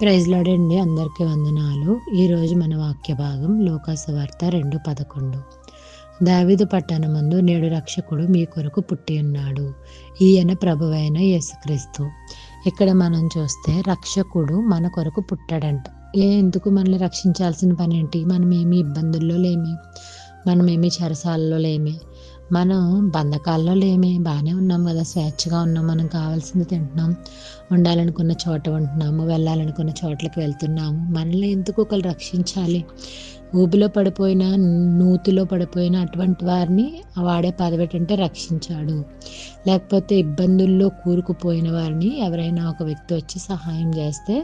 Praise lord అండి. అందరికీ వందనాలు. ఈరోజు మన వాక్య భాగం లూకాసు వార్త 2:11. దావీదు పట్టణమందు నేడు రక్షకుడు మీ కొరకు పుట్టి ఉన్నాడు, ఈయన ప్రభువైన యేసుక్రీస్తు. ఇక్కడ మనం చూస్తే రక్షకుడు మన కొరకు పుట్టాడంట. ఎందుకు మనల్ని రక్షించాల్సిన పని ఏంటి? మనమేమి ఇబ్బందుల్లో లేమి, మనమేమి చెరసాలలో లేమి, మనం బంధకాల్లో లేమే, బాగానే ఉన్నాం కదా, స్వేచ్ఛగా ఉన్నాం, మనం కావాల్సింది తింటున్నాం, ఉండాలనుకున్న చోట ఉంటున్నాము, వెళ్ళాలనుకున్న చోట్లకి వెళ్తున్నాము. మనల్ని ఎందుకు ఒకరు రక్షించాలి? ఊబిలో పడిపోయిన, నూతిలో పడిపోయిన అటువంటి వారిని వాడే పదవి ఏంటంటే రక్షించాడు. లేకపోతే ఇబ్బందుల్లో కూరుకుపోయిన వారిని ఎవరైనా ఒక వ్యక్తి వచ్చి సహాయం చేస్తే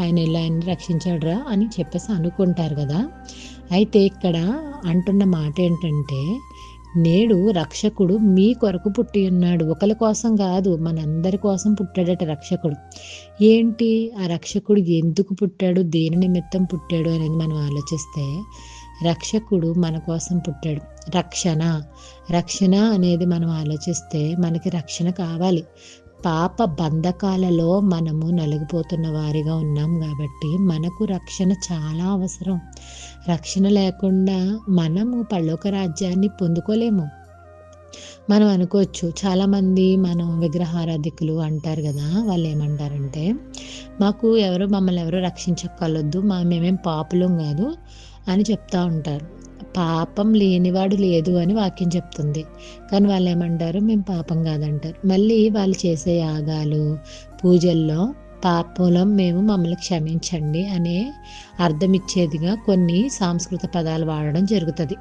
ఆయన ఇలా ఆయన్ని రక్షించాడురా అని చెప్పేసి అనుకుంటారు కదా. అయితే ఇక్కడ అంటున్న మాట ఏంటంటే, నేడు రక్షకుడు మీ కొరకు పుట్టి ఉన్నాడు. ఒకరి కోసం కాదు, మనందరి కోసం పుట్టాడట రక్షకుడు. ఏంటి ఆ రక్షకుడు ఎందుకు పుట్టాడు, దేని నిమిత్తం పుట్టాడు అనేది మనం ఆలోచిస్తే, రక్షకుడు మన కోసం పుట్టాడు. రక్షణ అనేది మనం ఆలోచిస్తే మనకి రక్షణ కావాలి. పాప బంధకాలలో మనము నలిగిపోతున్న వారిగా ఉన్నాం కాబట్టి మనకు రక్షణ చాలా అవసరం. రక్షణ లేకుండా మనము పరలోక రాజ్యాన్ని పొందుకోలేము. మనం అనుకోవచ్చు, చాలామంది మనం విగ్రహారాధికులు అంటారు కదా, వాళ్ళు ఏమంటారంటే, మమ్మల్ని ఎవరు రక్షించక్కర్లొద్దు, మేమేం పాపులం కాదు అని చెప్తా ఉంటారు. పాపం లేనివాడు లేదు అని వాక్యం చెప్తుంది. కానీ వాళ్ళు ఏమంటారు, మేము పాపం కాదంటారు. మళ్ళీ వాళ్ళు చేసే యాగాలు, పూజల్లో పాపములం మమ్మల్ని క్షమించండి అనే అర్థం ఇచ్చేదిగా కొన్ని సాంస్కృత పదాలు వాడడం జరుగుతుంది.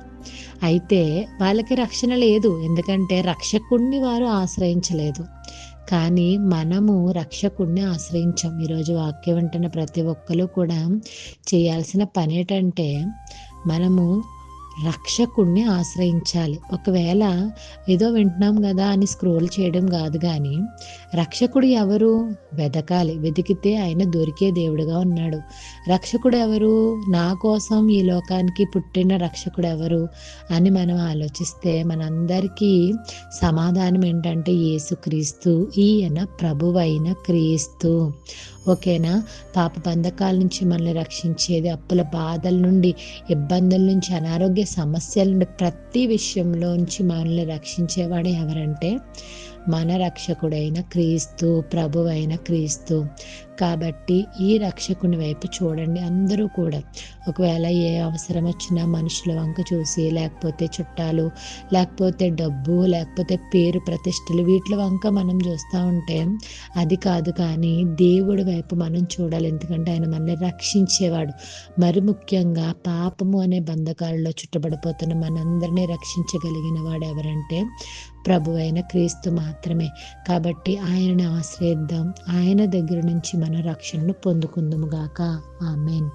అయితే వాళ్ళకి రక్షణ లేదు, ఎందుకంటే రక్షకుడిని వారు ఆశ్రయించలేదు. కానీ మనము రక్షకుడిని ఆశ్రయించాం. ఈరోజు వాక్యం వింటున్న ప్రతి ఒక్కరు కూడా చేయాల్సిన పని ఏంటంటే, మనము రక్షకుడిని ఆశ్రయించాలి. ఒకవేళ ఏదో వింటున్నాం కదా అని స్క్రోల్ చేయడం కాదు, కానీ రక్షకుడు ఎవరు వెతకాలి. వెతికితే ఆయన దొరికే దేవుడుగా ఉన్నాడు. రక్షకుడు ఎవరు? నా కోసం ఈ లోకానికి పుట్టిన రక్షకుడు ఎవరు అని మనం ఆలోచిస్తే మనందరికీ సమాధానం ఏంటంటే యేసుక్రీస్తు, ఈయన ప్రభువైన క్రీస్తు. ఓకేనా? పాప బంధకాల నుంచి మనల్ని రక్షించేది, అప్పుల బాధల నుండి, ఇబ్బందుల నుంచి, అనారోగ్య సమస్యల నుండి, ప్రతి విషయంలోంచి మనల్ని రక్షించేవాడు ఎవరంటే మన రక్షకుడైన క్రీస్తు, ప్రభువైన క్రీస్తు. కాబట్టి ఈ రక్షకుని వైపు చూడండి అందరూ కూడా. ఒకవేళ ఏ అవసరం వచ్చినా మనుషుల వంక చూసి, లేకపోతే చుట్టాలు, లేకపోతే డబ్బు, లేకపోతే పేరు ప్రతిష్టలు, వీటి వంక మనం చూస్తూ ఉంటే అది కాదు, కానీ దేవుడి వైపు మనం చూడాలి. ఎందుకంటే ఆయన మనల్ని రక్షించేవాడు. మరి ముఖ్యంగా పాపము అనే బంధకాలలో చుట్టబడిపోతున్న మనందరినీ రక్షించగలిగిన వాడు ఎవరంటే ప్రభువైన క్రీస్తు మాత్రమే. కాబట్టి ఆయనను ఆశ్రయిద్దాం, ఆయన దగ్గర నుంచి మన రక్షణను పొందుకుందుము గాక. ఆమేన్.